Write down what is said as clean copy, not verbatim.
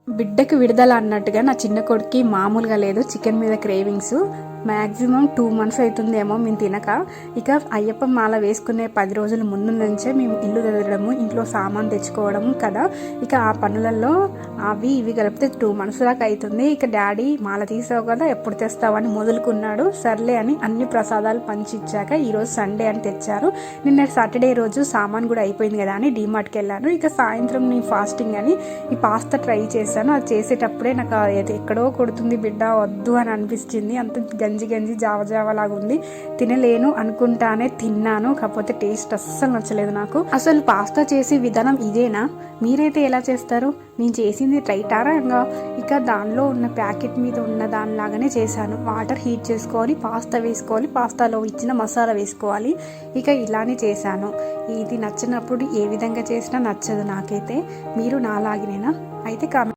బిడ్డకు విడుదల అన్నట్టుగా నా చిన్న కొడుక్కి మామూలుగా లేదు చికెన్ మీద క్రేవింగ్స్. మ్యాక్సిమం 2 months అవుతుందేమో మేము తినక. ఇక అయ్యప్ప మాల వేసుకునే 10 రోజుల ముందు నుంచే మేము ఇల్లు చదవడము, ఇంట్లో సామాన్ తెచ్చుకోవడము కదా. ఇక ఆ పనులలో అవి ఇవి కలిపితే 2 months దాకా అవుతుంది. ఇక డాడీ మాల తీసావు కదా ఎప్పుడు తెస్తావని మొదలుకున్నాడు. సర్లే అని అన్ని ప్రసాదాలు పంచిచ్చాక ఈరోజు సండే అని తెచ్చారు. నిన్న సాటర్డే రోజు సామాన్ కూడా అయిపోయింది కదా అని డీమార్ట్కి వెళ్ళాను. ఇక సాయంత్రం నేను ఫాస్టింగ్ అని ఈ పాస్తా ట్రై చేశాను. అది చేసేటప్పుడే నాకు ఎక్కడో కొడుతుంది బిడ్డ, వద్దు అని అనిపించింది. అంత గంజి గంజి జావ లాగా ఉంది, తినలేను అనుకుంటానే తిన్నాను. కాకపోతే టేస్ట్ అస్సలు నచ్చలేదు నాకు. అసలు పాస్తా చేసే విధానం ఇదేనా? మీరైతే ఎలా చేస్తారు? నేను చేసింది ట్రైటారంగా. ఇక దానిలో ఉన్న ప్యాకెట్ మీద ఉన్న దానిలాగానే చేశాను. వాటర్ హీట్ చేసుకోవాలి, పాస్తా వేసుకోవాలి, పాస్తాలో ఇచ్చిన మసాలా వేసుకోవాలి. ఇక ఇలానే చేశాను. ఇది నచ్చినప్పుడు ఏ విధంగా చేసినా నచ్చదు నాకైతే. మీరు నాలాగినేనా? అయితే కామెంట్